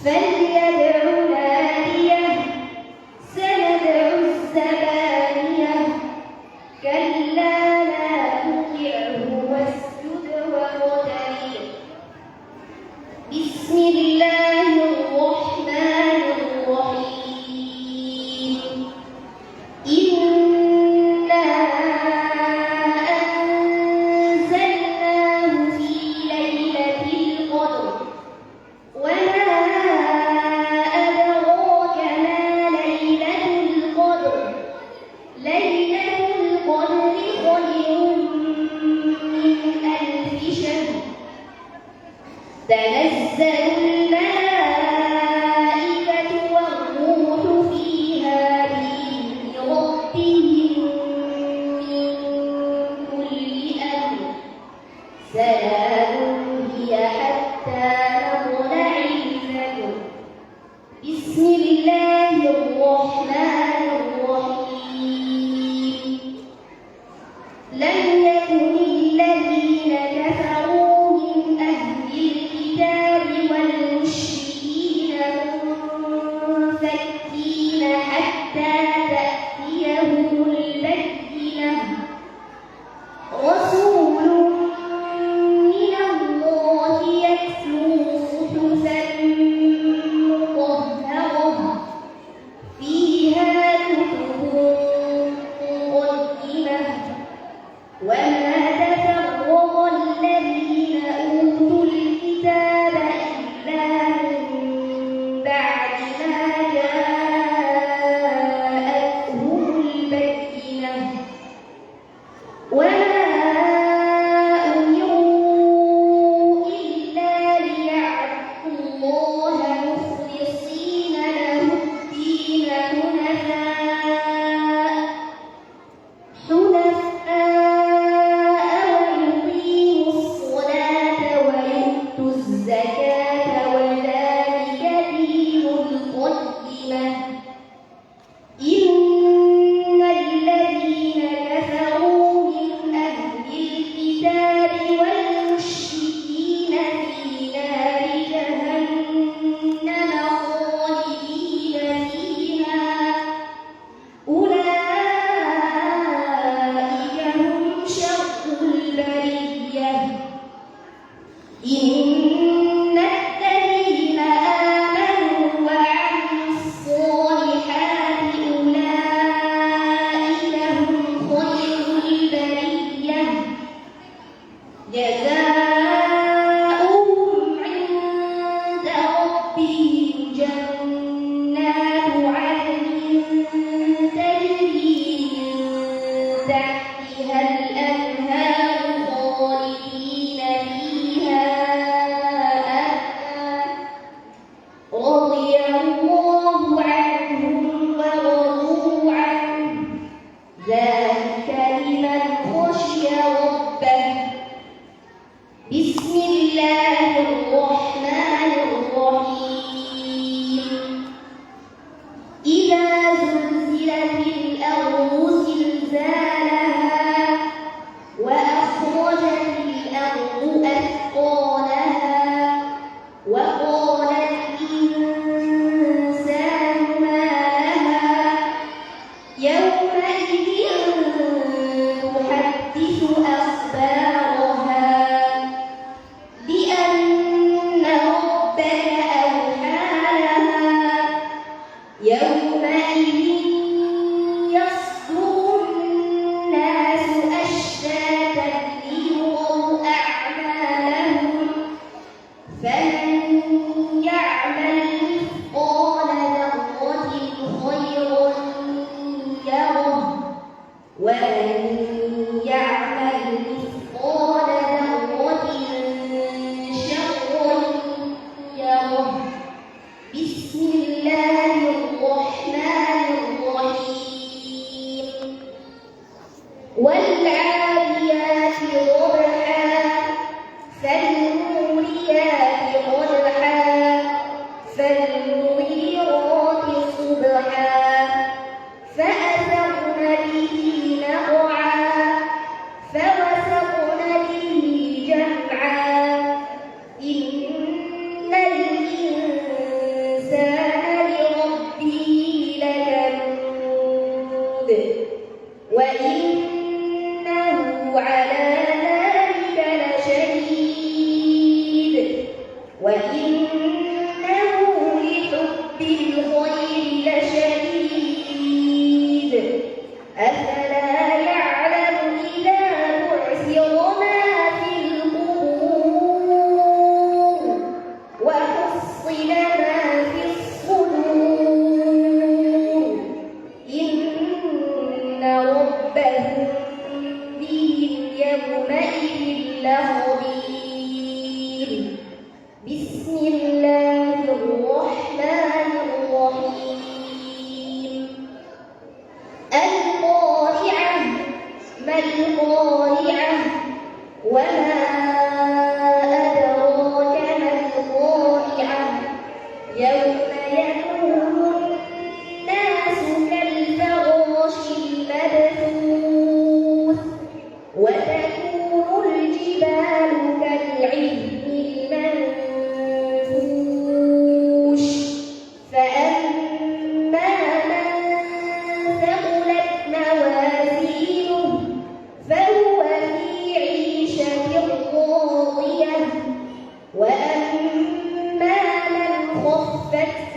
فليدع ناديه سندع الزبانية كلا لا تطعه واسجد واقترب بسم الله الرحمن الرحيم إنا أنزلناه في ليلة القدر وما أدراك ما ليلة القدر ليلة القدر خير من ألف شهر تنزل الملائكة والروح فيها بإذن ربهم من كل أمر سلام هي حتى مطلع الفجر بسم الله الرحمن الرحيم لم يكن الذين كفروا من أهل الكتاب والمشركين منفكين حتى تأتيهم البينة رسول من الله يتلو صحفا مطهرة فيها كتب قيمة وما تفرق الذين أوتوا الكتاب إلا من بعد ما جاءتهم البينة وما أمروا إلا ليعبدوا الله مخلصين له الدين حنفاء ويقيموا الصلاة ويؤتوا الزكاة وذلك دين القيمة إن الذين كفروا من أهل الكتاب والمشركين في نار جهنم خالدين فيها أولئك هم شر البرية إن الذين آمنوا وعملوا الصالحات أولئك هم خير البرية جزاؤهم عند ربهم جنات عدن تجري من تحتها الأنهار خالدين فيها أبدا رضي الله عنهم ورضوا عنه ذلك لمن خشي ربه بسم الله الرحمن الرحيم إذا زلزلت الأرض زلزالها وأخرجت الأرض أثقالها وقال الإنسان ما لها يومئذ تحدث أخبارها بأن ربك أوحى لها يومئذ يصدر الناس أشتاتا ليروا أعمالهم فمن يعمل مثقال ذرة خيرا يره ومن يعمل مثقال ذرة شرا يره بسم الله الرحمن الرحيم والعاديات ضبحا فالموريات قدحا فالمغيرات صبحا فأثرن به نقعا فوسطن به جمعا إن الإنسان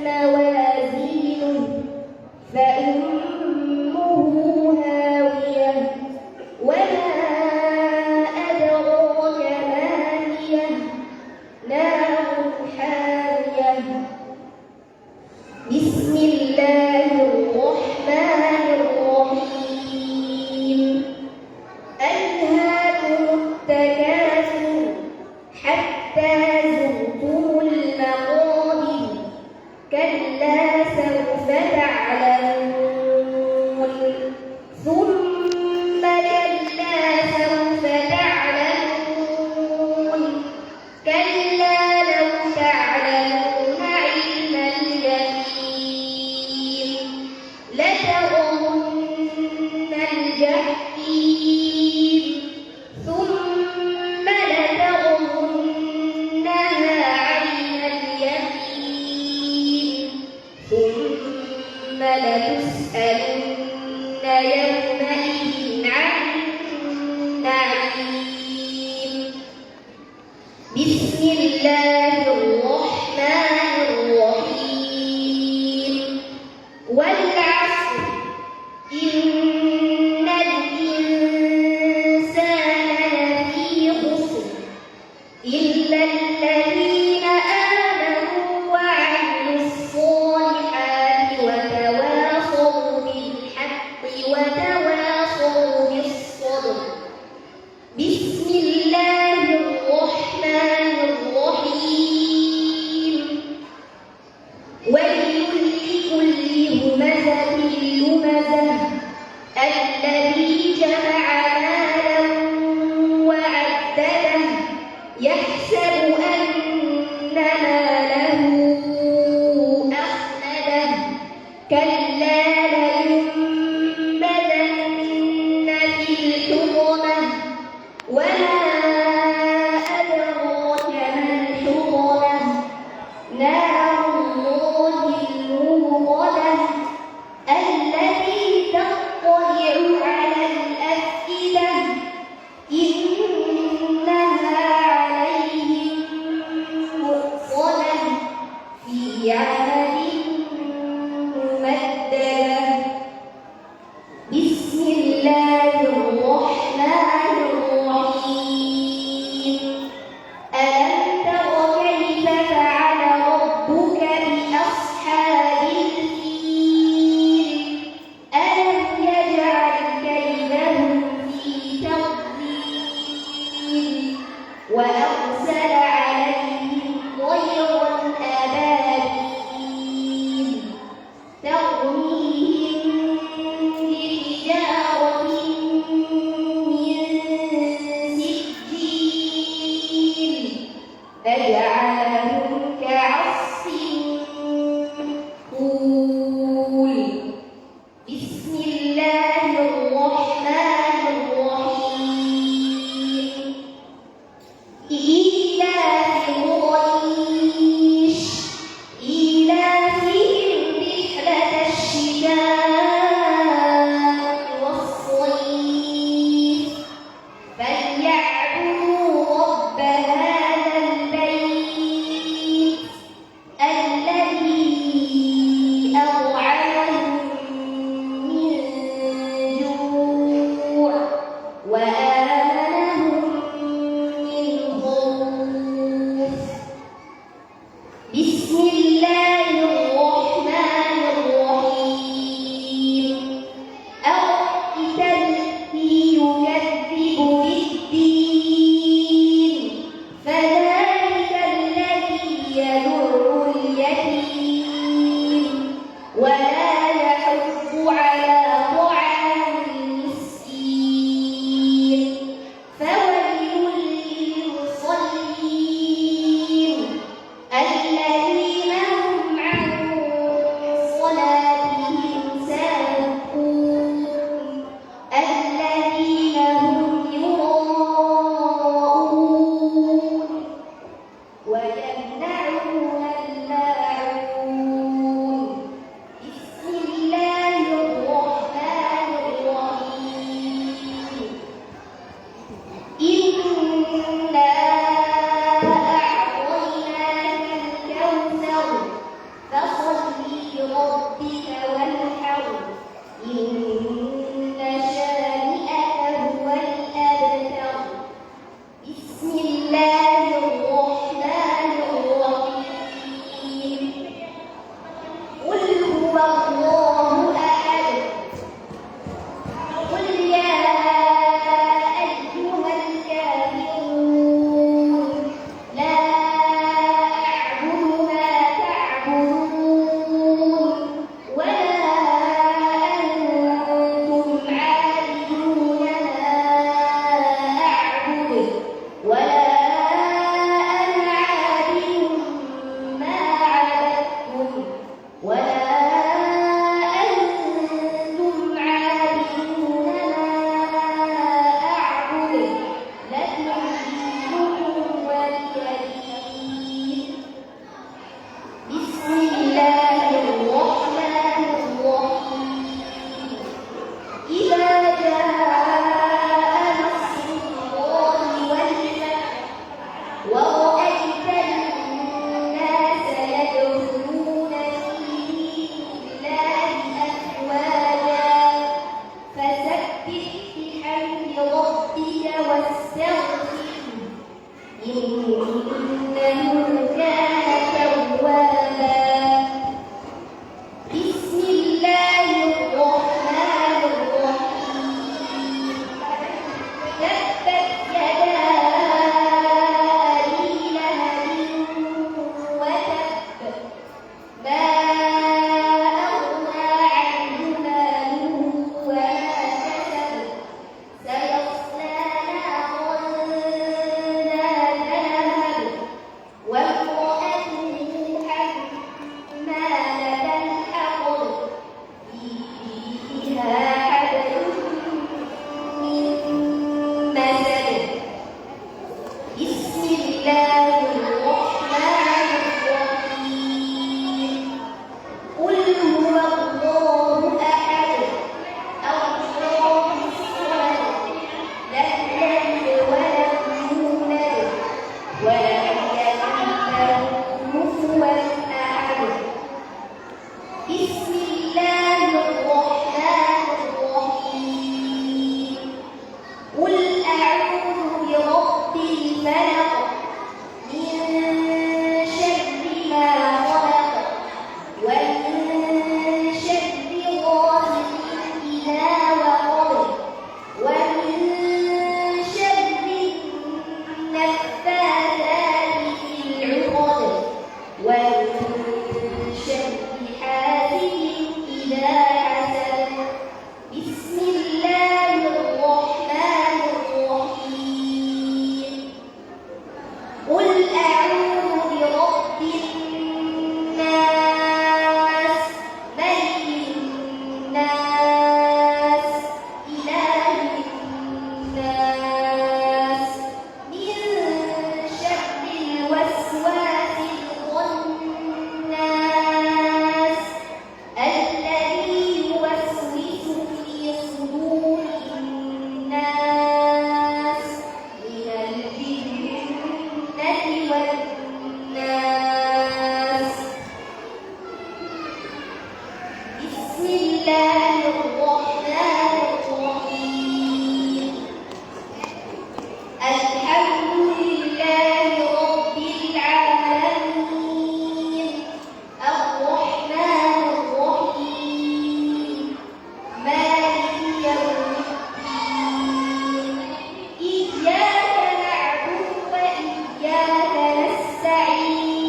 موازينه فأمه هاوية وما أدراك ما هي نار حامية بسم الله الرحمن الرحيم ألهاكم التكاثر حتى زرتم المقابر كلا سوف تعلمون ثم كلا سوف تعلمون كلا لو تعلمون علم اليقين لترون الجحيم ثم لترونها عين اليقين ثم لتسألن يومئذ عن النعيم بسم الله الرحمن الرحيم والعصر إن الإنسان لفي خسر إلا الذين آمنوا وعملوا الصالحات وتواصوا بالحق وتواصوا بالصبر بسم الله الرحمن الرحيم ويل لكل همزة لمزة الذي جمع مالا وعدده يحسب أن ماله أخلده كلا لينبذن في الحطمة وما أدراك ما الحطمة نار الله الموقدة التي تطلع على الأفئدة إنها عليهم مؤصدة في عمد ممددة بسم الله الرحمن الرحيم ألم تر كيف فعل ربك بأصحاب الفيل ألم يجعل كيدهم في تضليل وأرسل عليهم طيرا أبابيل ترميهم بحجارة من سجيل فجعلهم كعصف مأكول بسم الله الرحمن الرحيم إيلاف قريش إيلافهم رحلة الشتاء والصيف فليعبدوا رب هذا البيت الذي أطعمهم من جوع وآمنهم من خوف بسم الله الرحمن الرحيم أرأيت الذي يكذب بالدين فذلك الذي يدع اليتيم إن شانئك هو الأبتر. بسم الله الرحمن الرحيم. قل هو الله أحد. قل يا أيها الكافرون لا أعبد ما تعبدون ولا أنتم عابدون ما أعبد ولا أنا عابد ما عبدتم ولا أنتم عابدون ما أعبد لكم دينكم ولي دين. بسم الله الرحمن الرحيم. إذا جاء نصر الله والفتح ورأيت الناس يدخلون في دين الله أفواجا فسبح بحمد ربك واستغفره إنه كان توابا. بسم الله الرحمن الرحيم. تبت يدا أبي لهب وتب ما أغنى عنه ماله وما كسب سيصلى نارا ذات لهب وامرأته حمالة الحطب في جيدها حبل من مسد. بسم الله الرحمن الرحيم. قل هو الله أحد الله الصمد لم يلد ولم يولد ولم يكن له كفوا أحد. بسم الله الرحمن الرحيم. قل أعوذ برب الفلق من شر ما خلق ومن شر غاسق إذا وقب ومن شر النفاثات في العقد ومن شر حاسد إذا حسد. بسم الله الرحمن الرحيم. قل أعوذ برب الناس ملك الناس إله الناس من شر الوسواس الخناس الذي يوسوس في صدور الناس من الجنة والناس. بسم الله الرحمن الرحيم. الحمد لله رب العالمين الرحمن الرحيم مالك يوم الدين. إياك نعبد وإياك نستعين.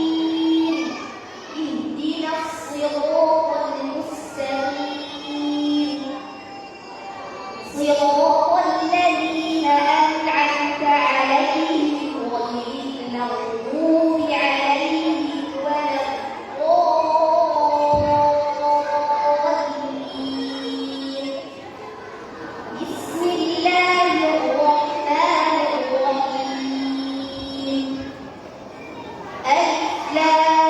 اهدنا الصراط المستقيم صراط الذين أنعمت عليهم غير المغضوب عليهم ولا الضالين. بسم الله الرحمن الرحيم. ألف لام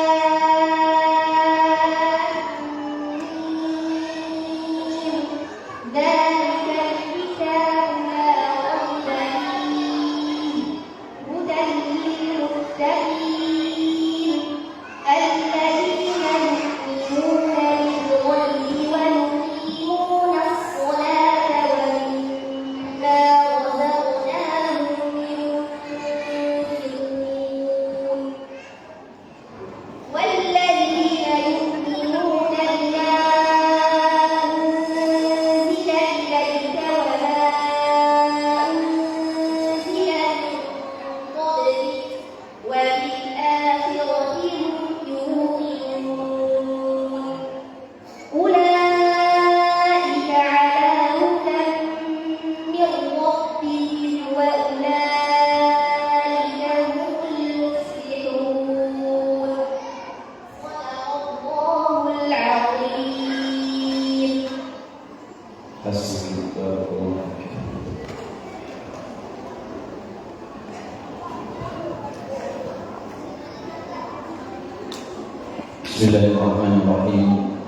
Bismillahirrahmanirrahim.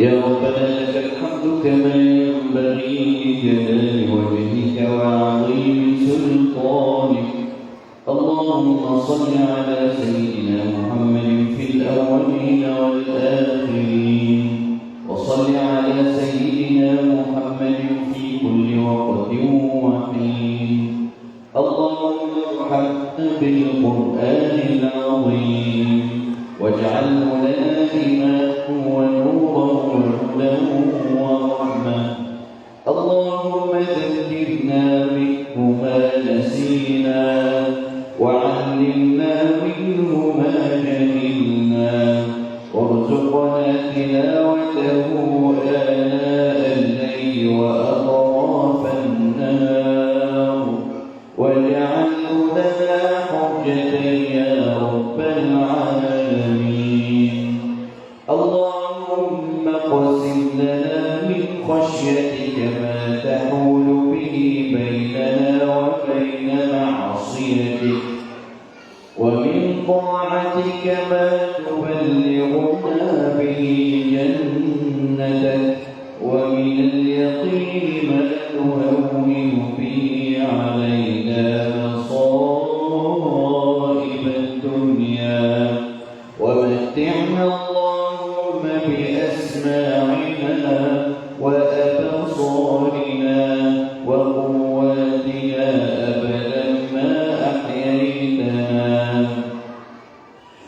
Ya Rabbana lakal hamdu kama yanbaghi li jalali wajhika wa 'azimi sultanik. Allahumma salli ala sayyidina Muhammadin fil awwalin wal akhirin wa salli ala sayyidina Muhammadin fi kulli waqtin wa hin. Allahumma habna bil Qur'anil 'azim واجعله لنا إماما ونورا وهدى ورحمة. اللهم ذكرنا منه ما نسينا وعلمنا منه ما جهلنا وارزقنا تلاوته آناء الليل وأطراف النهار واجعله لنا حجة يا رب العالمين. اللهم اقسم لنا من خشيتك ما تحول به بيننا وبين معصيتك ومن طاعتك ما تبلغنا به جنتك ومن اليقين ما تهون به علينا مصائب الدنيا ومتعنا اللهم بأسماعنا وأبصارنا وقواتنا أبدا ما أحييتنا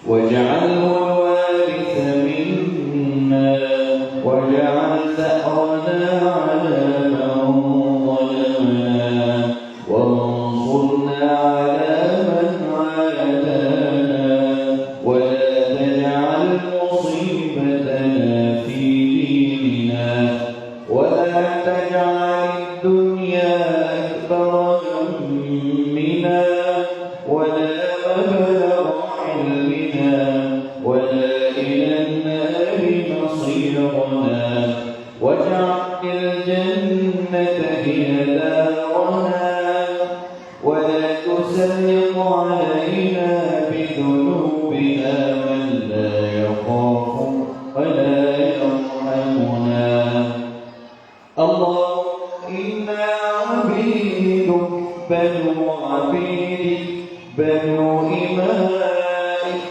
واجعله الوارث منا واجعل ثأرنا على من ظلمنا وانصرنا على من عادانا ولا تجعل مصيبتنا في ديننا ولا تجعل الدنيا أكبر همنا ولا مبلغ علمنا ولا إلى النار مصيرنا واجعل الجنة هي دارنا ولا تسلط علينا بذنوبنا من لا يخاف ولا يرحمنا. اللهم إنا عبيدك بنو عبيدك بنو إمائك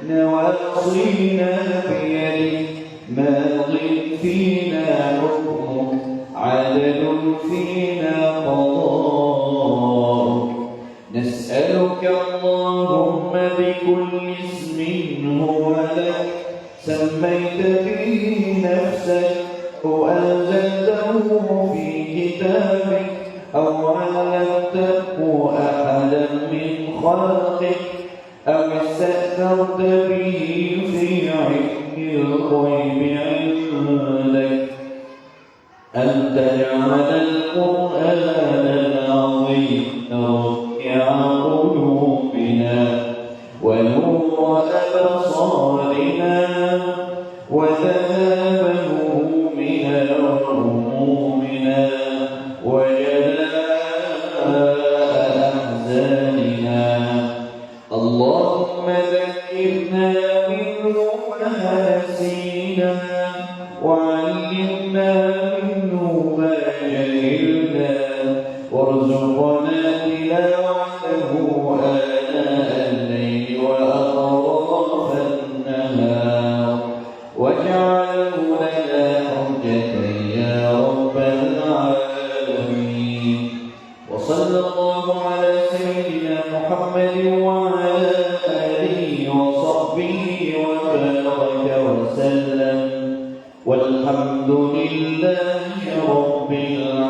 نواصينا بيدك ماض فينا حكمك عدل فينا قضاءك. نسألك اللهم بكل اسم هو لك سميت به نفسك وأنزلته في كتابك أو علمته أحدا من خلقك أو استأثرت به في علم الغيب عندك أن تجعل القرآن العظيم ربيع قلوبنا ونور أبصارنا وذهاب همومنا وهمومنا وجلاء أحزاننا. اللهم ذكرنا منه ما نسينا وعلمنا منه ما جهلنا وارزقنا تلاوته آناء الليل وأطراف النهار واجعله لنا حجة يا رب العالمين. وصلى الله على سيدنا محمد وعلى آله وصحبه وبارك وسلم والحمد لله رب العالمين.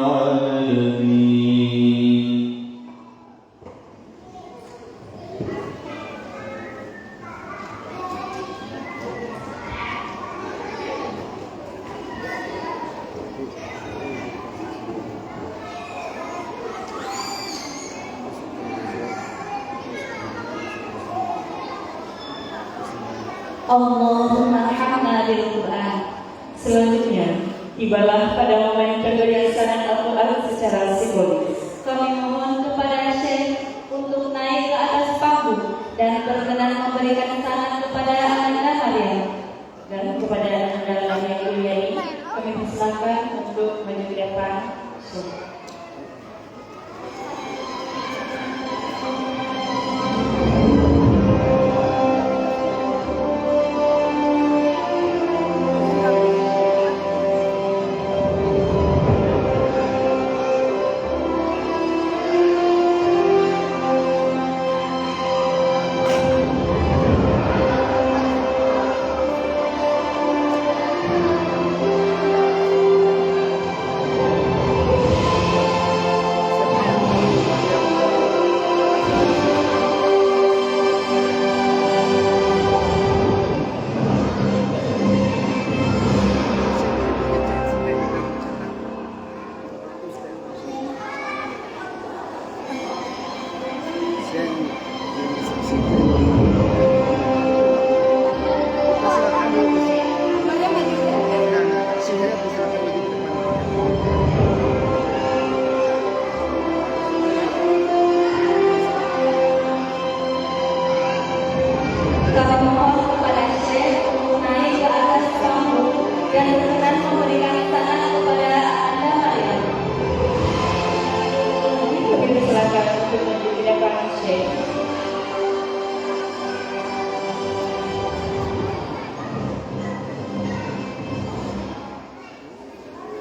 Allahumma arhamna bil Quran. Selanjutnya, tibalah pada momen kebiasaan Al-Quran secara simbolis. Kami mohon kepada Syekh untuk naik ke atas panggung dan berkenan memberikan salam kepada anak-anak Maryam. Dan kepada anda yang mulia ini, kami persilakan untuk maju ke depan.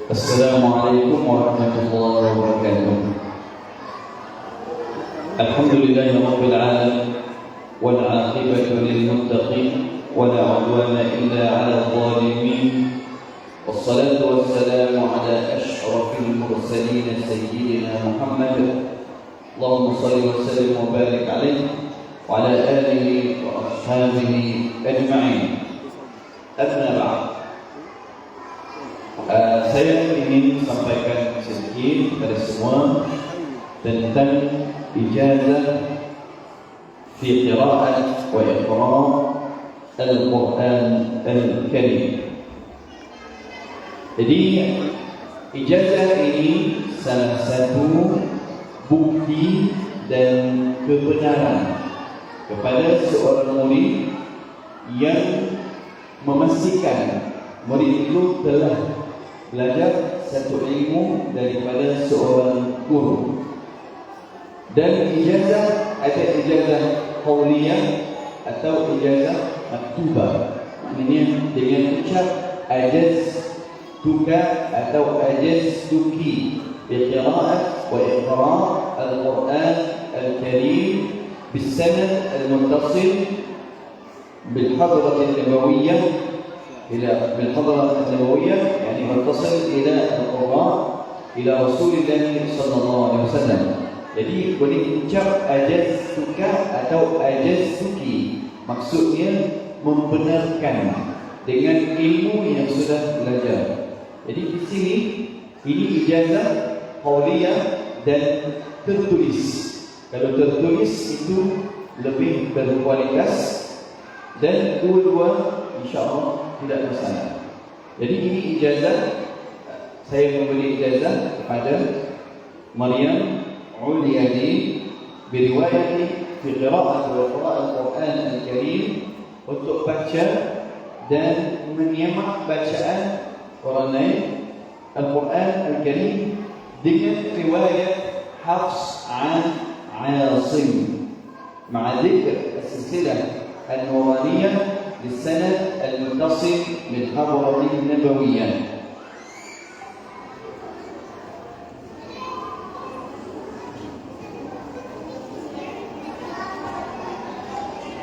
Assalamualaikum warahmatullahi wabarakatuh. Alhamdulillahi rabbil alamin wal 'aqibatu lil muttaqin wa la 'udwana illa 'alal zalimin. Wassalatu wassalamu ala asyrafil mursalin sayyidina Muhammad. Allahumma shalli wa sallim wa barik alaihi wa ala alihi wa ashabihi ajma'in. Amma ba'd. Saya ingin sampaikan sedikit kepada semua tentang ijazah fi qira'at wa iqra' al-Quran al-Karim. Jadi ijazah ini salah satu bukti dan kebenaran kepada seorang murid yang memastikan murid itu telah belajar satu ilmu daripada seorang guru. Dan ijazah ada ijazah qauliyah atau ijazah maktubah. Maknanya dengan ucap ajaztuka atau ajaztuki bi qira'at wa iqra' al-Quran al-Karim bis-sanad al-muttasil bil hadrah an-nabawiyyah إلى بالحضرة النبوية يعني متصل إلى القرآن إلى رسول الله صلى الله عليه وسلم. Jadi boleh ucap ajaztuka atau ajaztuki, maksudnya membenarkan dengan ilmu yang sudah belajar. Jadi di sini ini ijazah qauliyah dan tertulis. Kalau tertulis itu lebih berkualitas dan dua-dua insya-Allah tidak masalah. Jadi ini ijazah, saya memberi ijazah kepada Maryam Ulyadi beriwayat fi qira'at wa qira'at al-Quran al-Karim untuk baca dan menyimak bacaan orang lain Al-Quran al-Karim dengan riwayat Hafs an Asim ma'a dhikr as-silsilah al-nuraniyah للسند المتصل بالحضرة النبوية.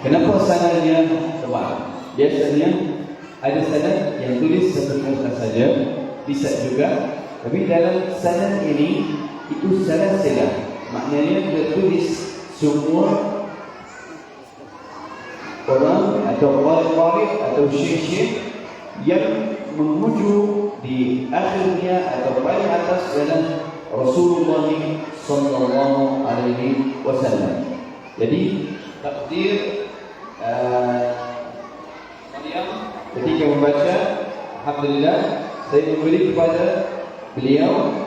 Kenapa sanadnya tebal? Biasanya ada sanad yang tulis satu kata saja, bisa juga. Tapi dalam sanad ini itu sanad silah. Maknanya tertulis semua orang atau qari atau syekh yang menuju di akhirnya atau paling atas adalah Rasulullah sallallahu alaihi wasallam. Jadi takdir Maryam ketika membaca, alhamdulillah saya memberi kepada beliau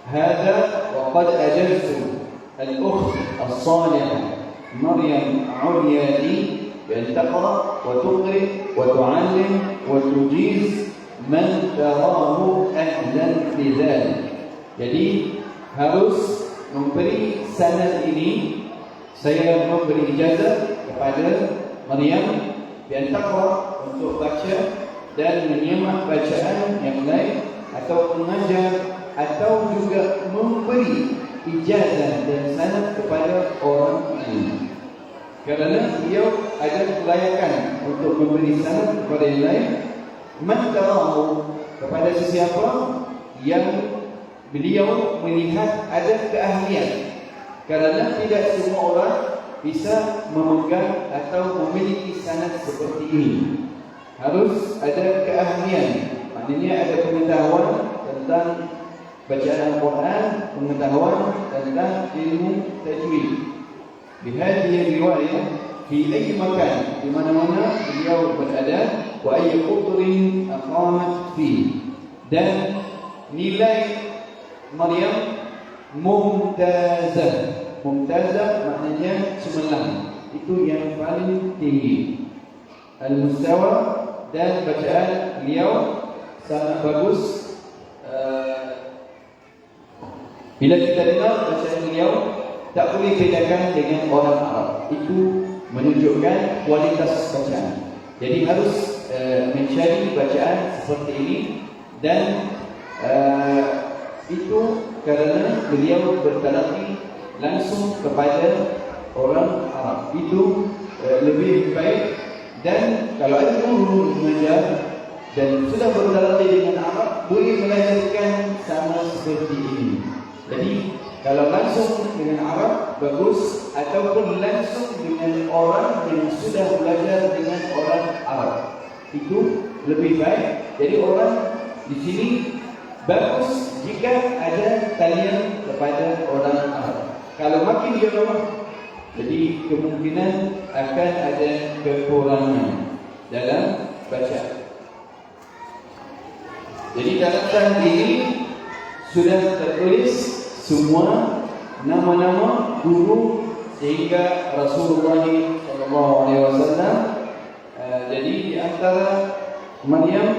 hada wa qad ajaztu al-ukht as-salihah Maryam Ulyadi بأن تقرأ وتقرئ وتعلم وتجيز من تراه أهلا لذلك. Jadi harus memberi sanad ini. Saya memberi ijazah kepada Maryam biar taqra untuk baca dan menyimak bacaan yang lain atau mengajar atau juga memberi ijazah dan sanad kepada orang lain. Kerana beliau ada kelayakan untuk memberi sanad kepada yang lain. Man tarahu, kepada sesiapa yang beliau melihat ada keahlian. Kerana tidak semua orang bisa memegang atau memiliki sanad seperti ini. Harus ada keahlian, maknanya ada pengetahuan tentang bacaan Al-Quran, pengetahuan tentang ilmu tajwid. Bihadhihi riwayah fi ayyi makan, di mana-mana beliau berada, wa ayyi qutrin aqamat fi, dan nilai Maryam mumtazah. Mumtazah maknanya cemerlang, itu yang paling tinggi. Al-mustawa, dan bacaan beliau sangat bagus. Bila kita dengar bacaan beliau, tak boleh bedakan dengan orang Arab. Itu menunjukkan kualitas bacaan. Jadi harus mencari bacaan seperti ini. Dan itu kerana beliau bertalaqi langsung kepada orang Arab. Itu lebih baik. Dan kalau ada guru mengajar dan sudah bertalaqi dengan Arab, boleh melahirkan sama seperti ini. Jadi kalau langsung dengan Arab bagus, ataupun langsung dengan orang yang sudah belajar dengan orang Arab, itu lebih baik. Jadi orang di sini bagus jika ada talian kepada orang Arab. Kalau makin jauh, jadi kemungkinan akan ada kekurangan dalam baca. Jadi dalam sanad ini sudah tertulis semua nama-nama guru sehingga Rasulullah SAW. Jadi di antara Maryam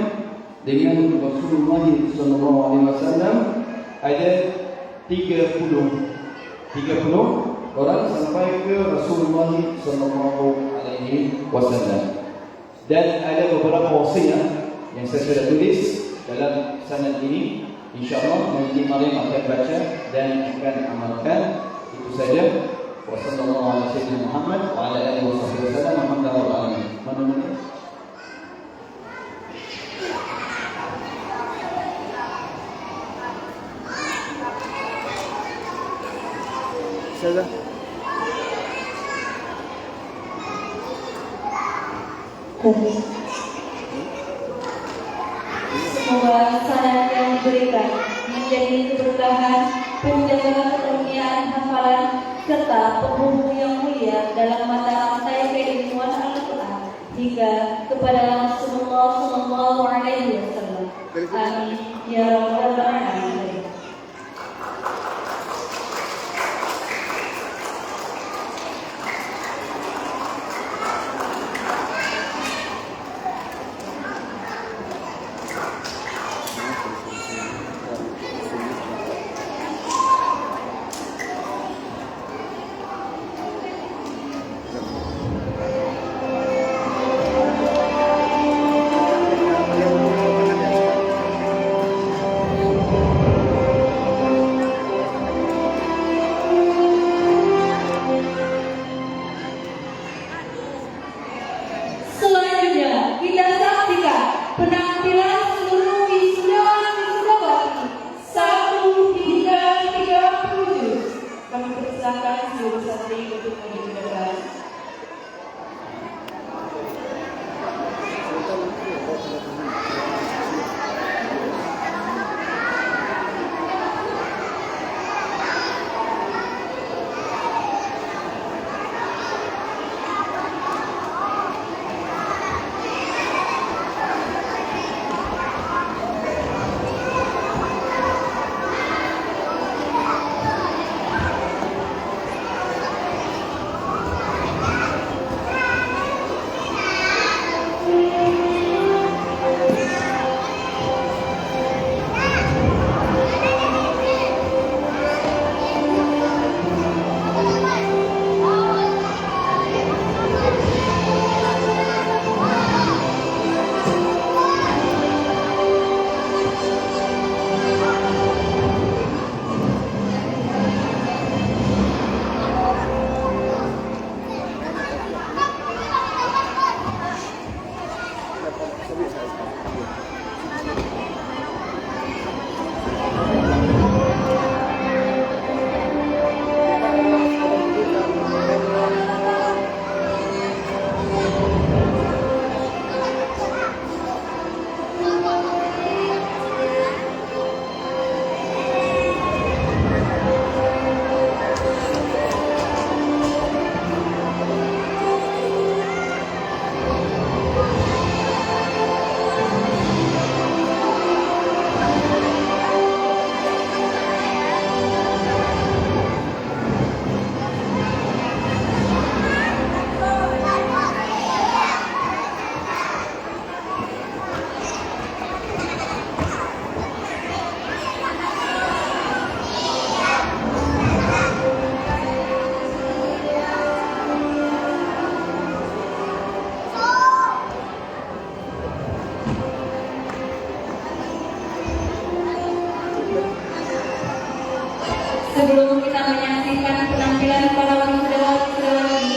dengan Rasulullah SAW ada 30 orang sampai ke Rasulullah SAW. Dan ada beberapa wasiat yang saya sudah tulis dalam sanad ini. InsyaAllah nanti Maryam akan baca dan akan amalkan. Itu saja. Wassalamualaikum warahmatullahi wabarakatuh. Wa ala alihi wasallam. Alhamdulillah. Mana-mana? Saja. Semoga sanad yang diberikan menjadi keberkahan, penjaga keilmuan hafalan, serta penghubung yang mulia dalam mata rantai keilmuan Al-Quran hingga kepada Rasulullah SAW. Amin ya rabbal alamin. Sebelum kita menyaksikan penampilan para wisudawan-wisudawati,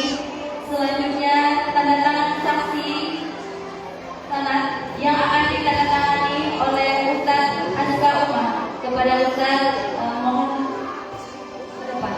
selanjutnya tanda tangan saksi sanad yang akan ditandatangani oleh Ustaz Azkar Umar. Kepada Ustaz, mohon ke depan.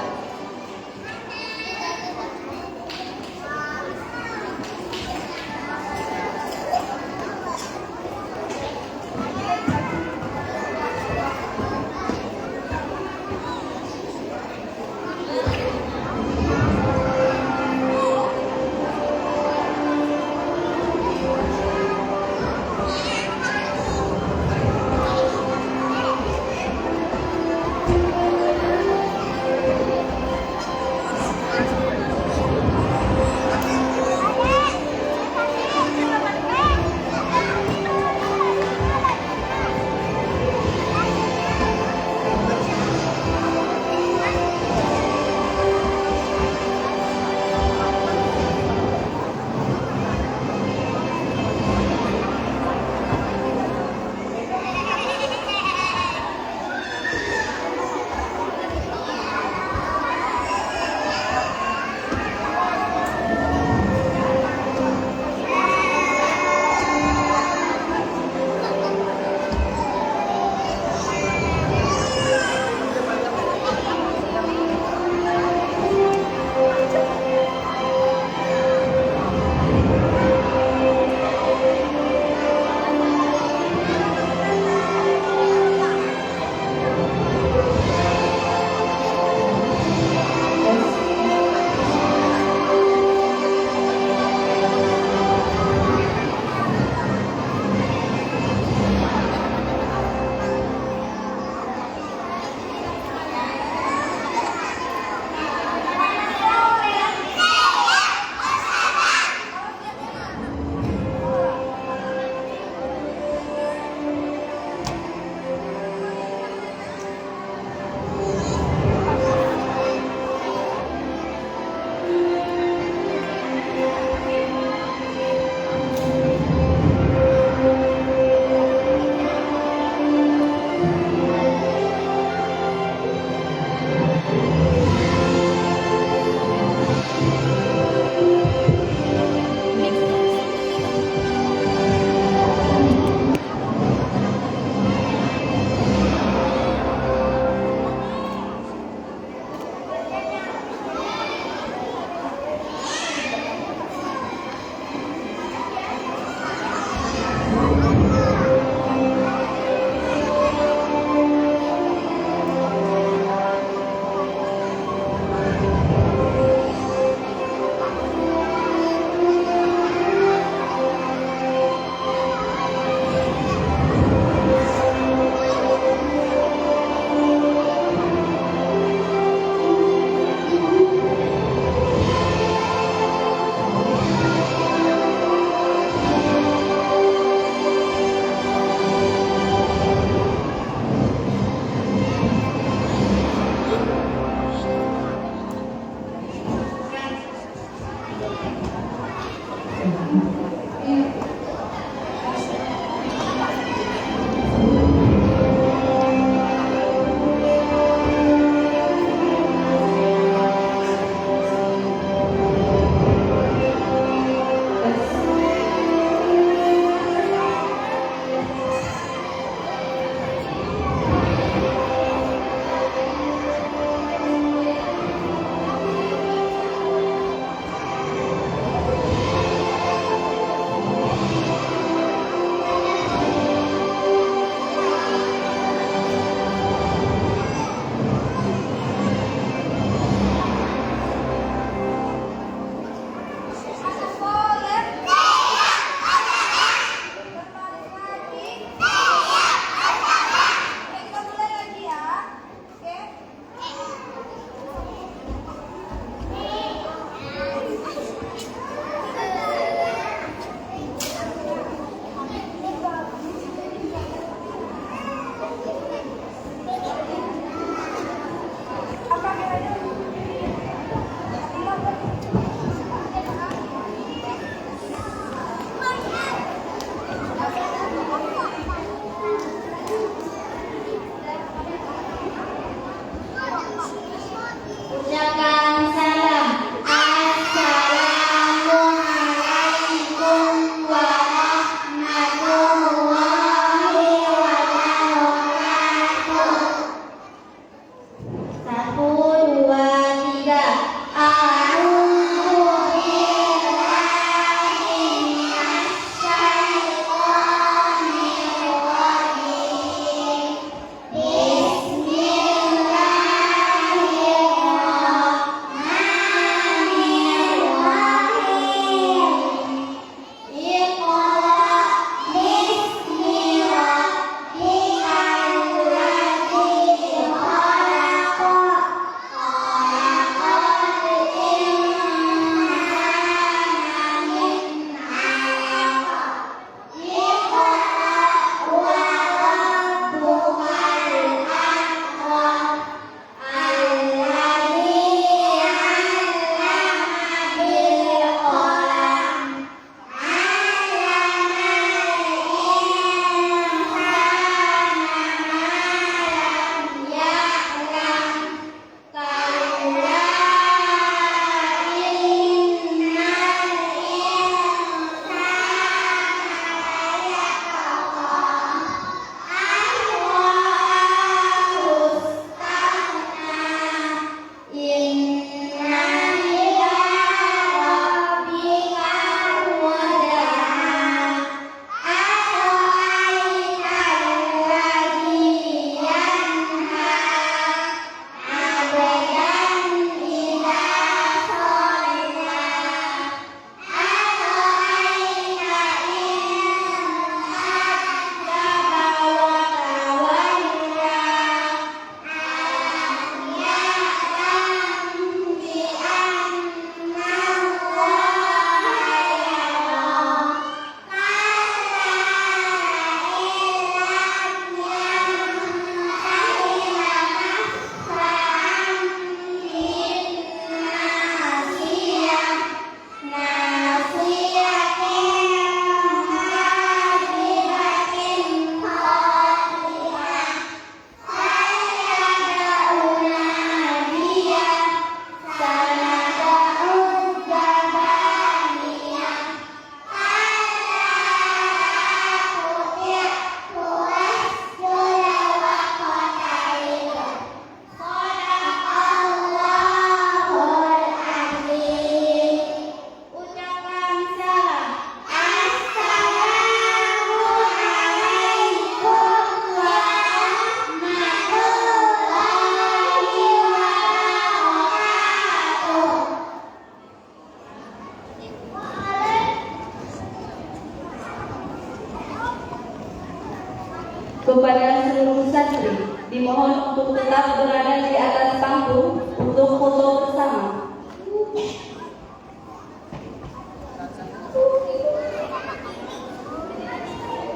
Kepada seluruh santri, dimohon untuk tetap berada di atas panggung untuk foto bersama.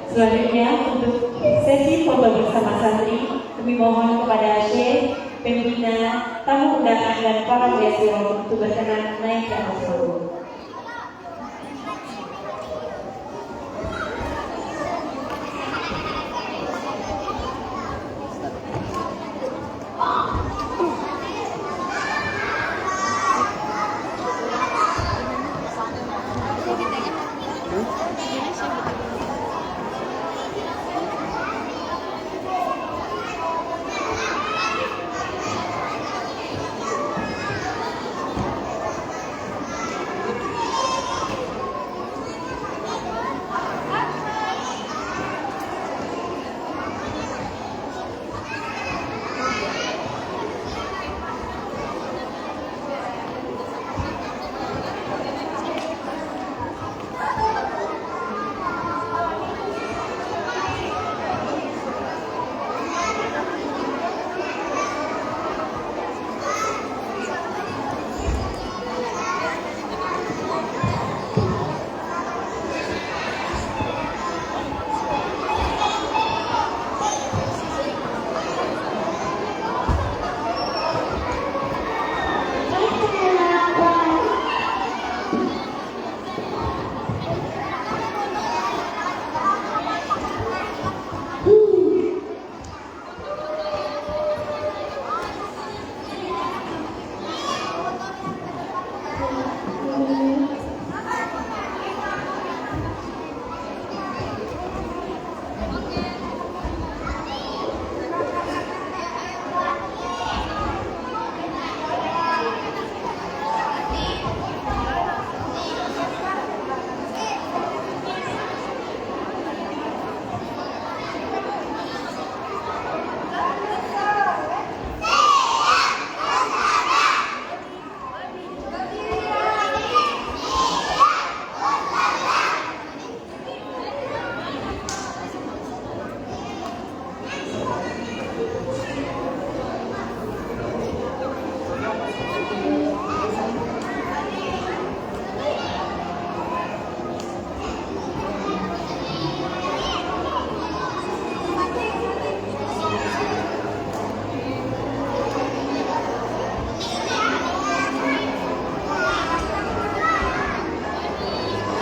Selanjutnya untuk sesi foto bersama santri, kami mohon kepada Syekh, pembina, tamu undangan dan para beasiswa untuk berkenan naik ke atas panggung.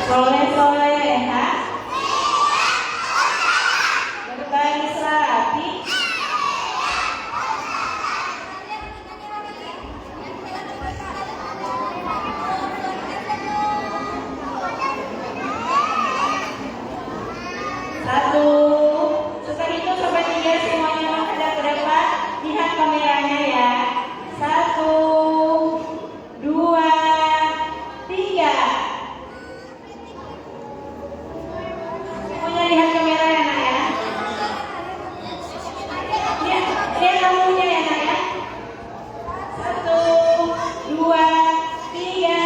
Soleh-soleha, berbagi selati, satu, setelah itu sampai tiga semuanya menghadap ke depan, lihat kameranya ya. Satu, dua, tiga. Lihat kamera ya nak ya. Lihat kamunya ya nak ya. Satu, dua, tiga.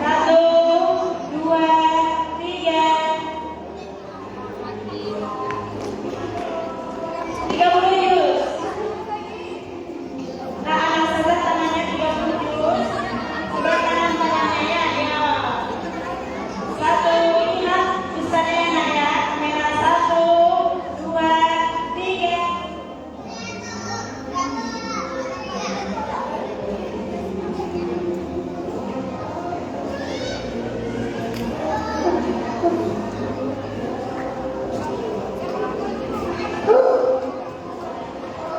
Satu, dua, tiga. 30 juz. Nah, anak sahabat tangannya 30 juz. Sebelah kanan tangannya ya. Satu, lihat ustaznya ya nak ya. Kamera satu, dua, tiga.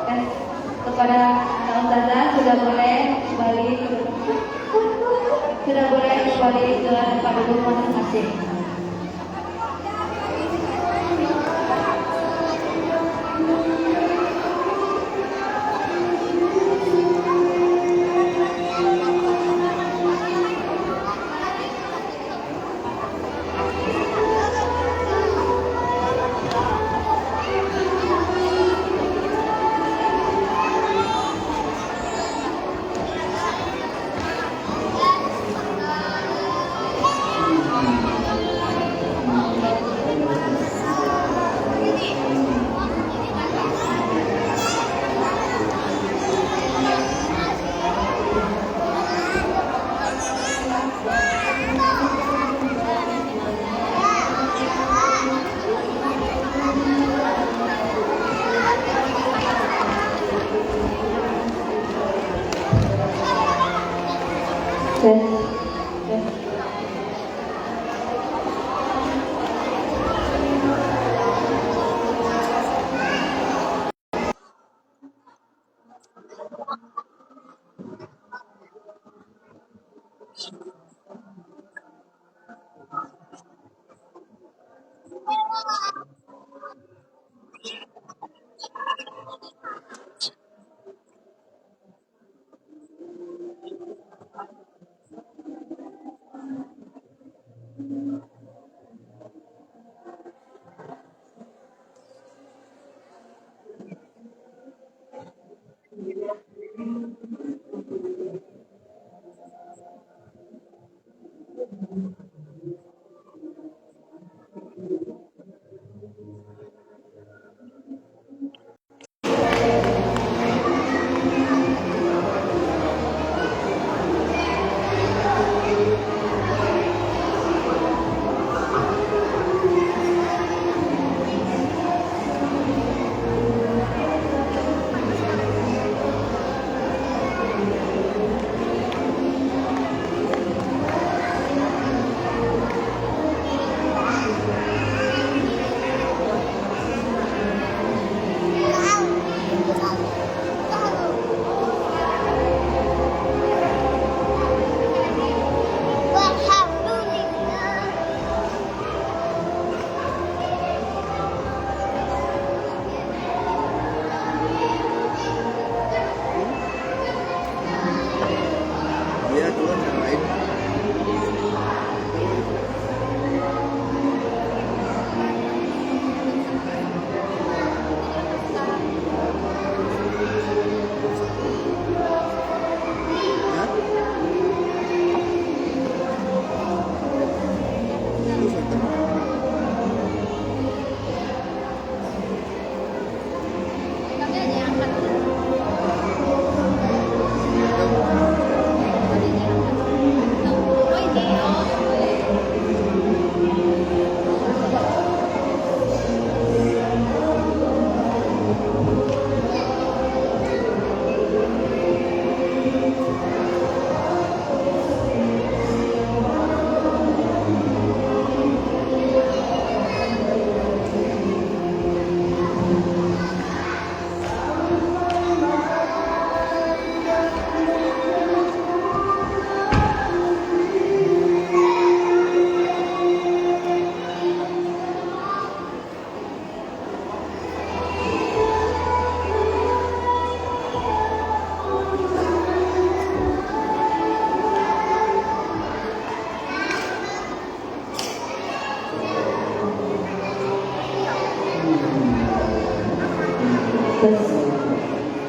Dan kepada anak ustazah sudah boleh kembali ke tempat duduk masing-masing.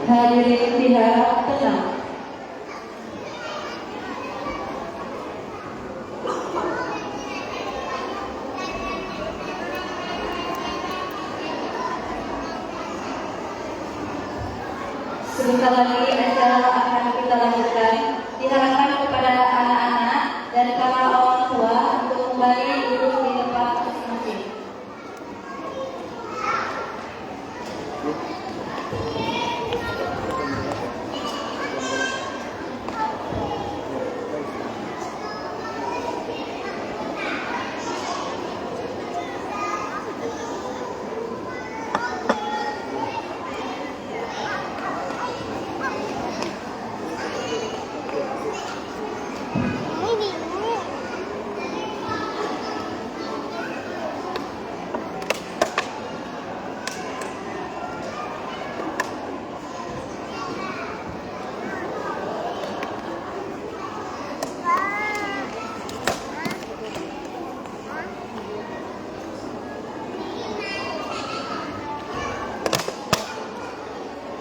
Hadirin diharap tenang. Sebentar lagi acara akan kita lanjutkan. Diharapkan kepada anak-anak dan para orang tua untuk kembali duduk di tempat masing-masing.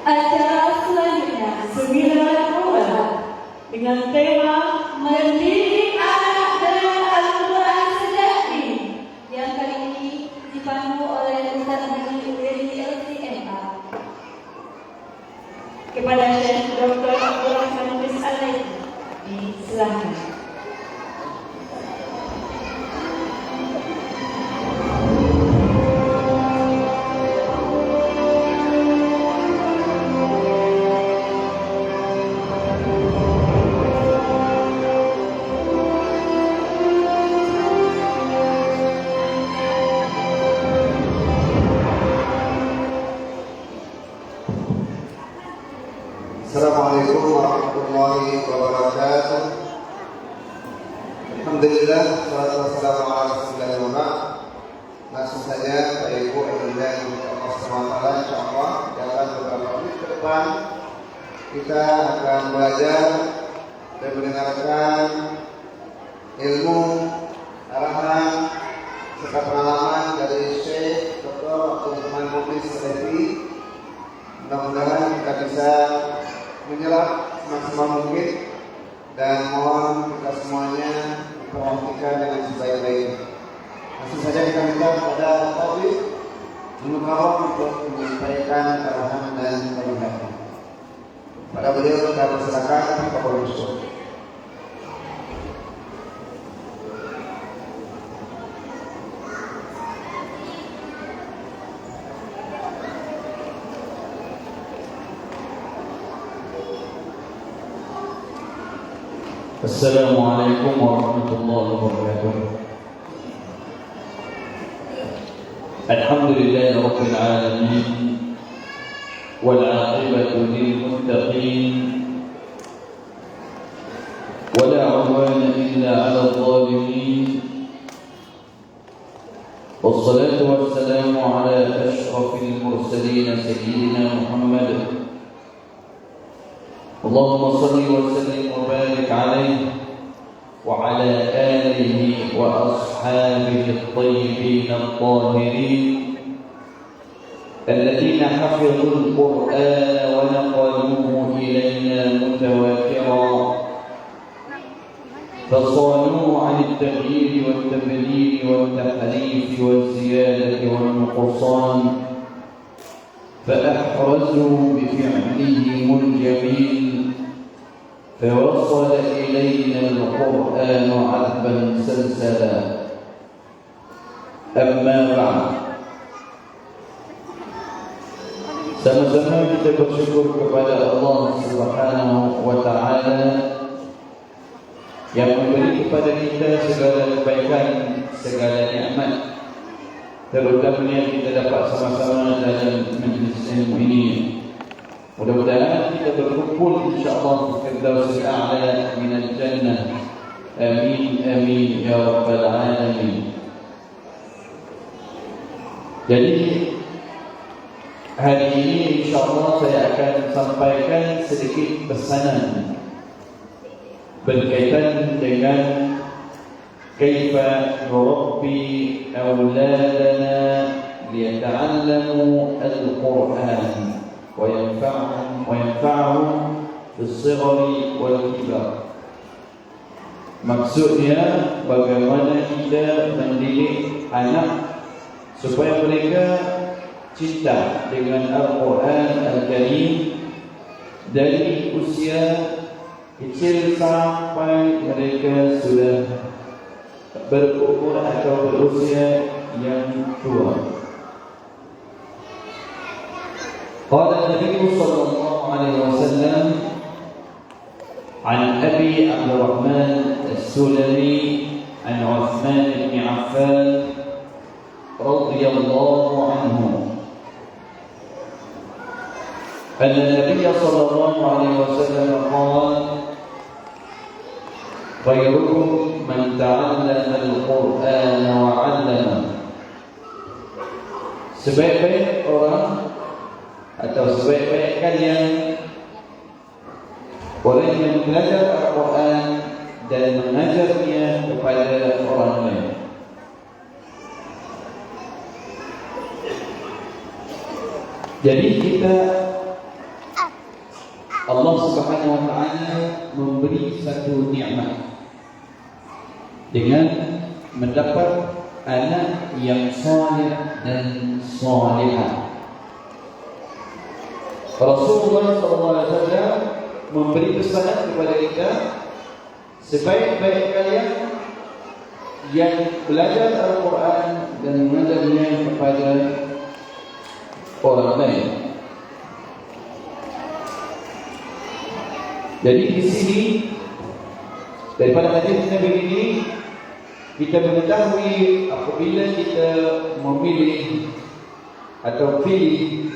Acara selanjutnya 9 dengan tema Mendidik Anak dengan Al-Quran Sejak Dini, yang kali ini dipandu oleh Ustaz Haji LCMA. Kepada Syekh Dr. Abdul Rahman Bis Al-Laiti, silakan. Alhamdulillah, salatu wassalamu ala rasulillah wa ba'd. Langsung saja Bapak Ibu yang Allah SWT, insyaallah dalam beberapa menit ke depan kita akan belajar dan mendengarkan ilmu, arahan serta pengalaman dari Syekh Dr. Abdurrahman Mukhlis Salafi. Mudah-mudahan kita bisa menyerap semaksimal mungkin dan mohon kita semuanya memperhatikan dengan sebaik-baiknya. Langsung saja kita minta kepada Taufik untuk menyampaikan arahan dan penjelasan. Pada beliau kita persilakan Bapak Ustaz. Assalamualaikum warahmatullahi wabarakatuh. Alhamdulillahi rabbil alamin wal 'aqibatu lil muttaqin wa la 'udwana illa 'alal zalimin. Wassalatu wassalamu ala asyrafil mursalin sayyidina Muhammad. Allahumma salli wa sallim wa barik alaihi wa ala alihi wa ashabihi at-tayyibin at-tahirin alladhina hafidhul Qur'ana wa naqaluhu ilayna mutawatira fasalu 'an at-taghyir wa at-tabdil wa at-tahrif wa az-ziyadah wa an-nuqsan فأحرزوا بفعلهم الجميل فوصل إلينا القرآن عذبا سلسلا. أما بعد, sama-sama kita bersyukur kepada Allah Subhanahu wa Ta'ala yang memberi kepada kita segala kebaikan, segala nikmat, terutamanya kita dapat sama-sama dalam majlis ilmu ini. Mudah-mudahan kita berkumpul insya-Allah di Firdaus al-A'la min al-Jannah. Amin amin ya rabbal alamin. Jadi hari ini insya-Allah saya akan sampaikan sedikit pesanan berkaitan dengan كيف نربي أولادنا ليتعلموا القرآن وينفعهم في الصغر والكبر. Maksudnya bagaimana kita mendidik anak supaya mereka cinta dengan Al-Quran Al-Karim dari usia kecil sampai mereka sudah berumur atau berusia yang tua. Qala Nabi sallallahu alaihi wasallam an Abi Abdurrahman As-Sulami an Uthman bin Affan radhiyallahu anhu anna Nabi sallallahu alaihi wasallam qala khairukum man ta'allama al-Qur'an wa 'allama. Sebaik-baik orang atau sebaik-baik kalian orang yang belajar Al-Quran dan mengajarnya kepada orang lain. Jadi kita Allah Subhanahu wa Ta'ala memberi satu nikmat dengan mendapat anak yang saleh dan salihah. Rasulullah SAW memberi pesanan kepada kita, sebaik-baik kalian yang belajar Al-Quran dan mengajarnya kepada orang lain. Jadi di sini daripada hadis Nabi ini kita mengetahui apabila kita memilih atau pilih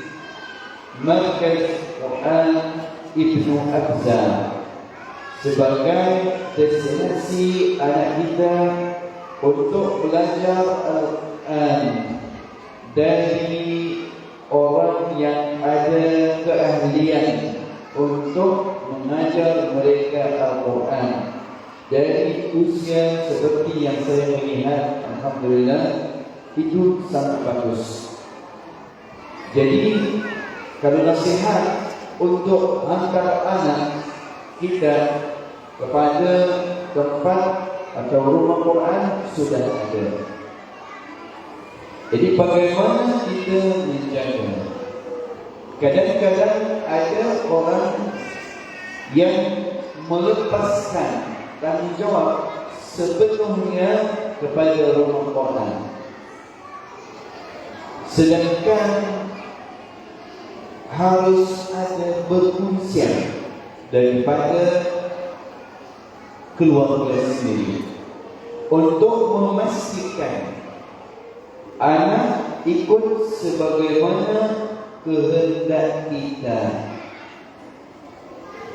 Markaz Quran Ibnu Abza sebagai destinasi anak kita untuk belajar Al-Quran dari orang yang ada keahlian untuk mengajar mereka Al-Quran dari usia seperti yang saya melihat. Alhamdulillah, itu sangat bagus. Jadi kalau nasihat untuk hantar anak kita kepada tempat atau rumah Quran sudah ada. Jadi bagaimana kita menjaga? Kadang-kadang ada orang yang melepaskan tanggungjawab sepenuhnya kepada rumah Quran, sedangkan harus ada berfungsi daripada keluarga sendiri untuk memastikan anak ikut sebagaimana kehendak kita.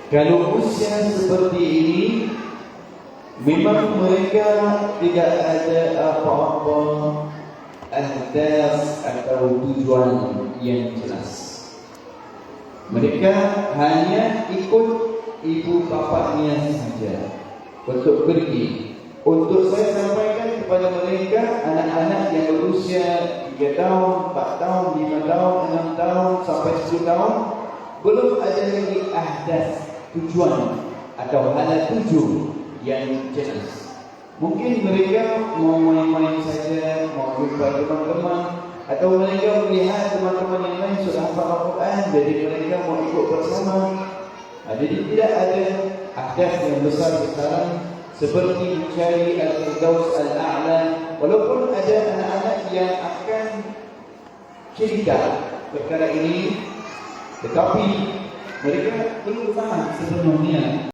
Kalau usia seperti ini, memang mereka tidak ada apa-apa ahdas atau tujuan yang jelas. Mereka hanya ikut ibu bapanya saja untuk pergi. Untuk saya sampaikan kepada mereka, anak-anak yang berusia 3 tahun, 4 tahun, 5 tahun, 6 tahun sampai 10 tahun, belum ada lagi ahdas, tujuan atau hala tuju yang jelas. Mungkin mereka mau main-main saja, mau jumpa teman-teman, atau mereka melihat teman-teman yang lain sudah hafal Al-Quran, jadi mereka mau ikut bersama. Jadi tidak ada ahdas yang besar-besaran seperti mencari Al-Firdaus Al-A'la. Walaupun ada anak-anak yang akan cerita perkara ini, tetapi mereka belum faham sepenuhnya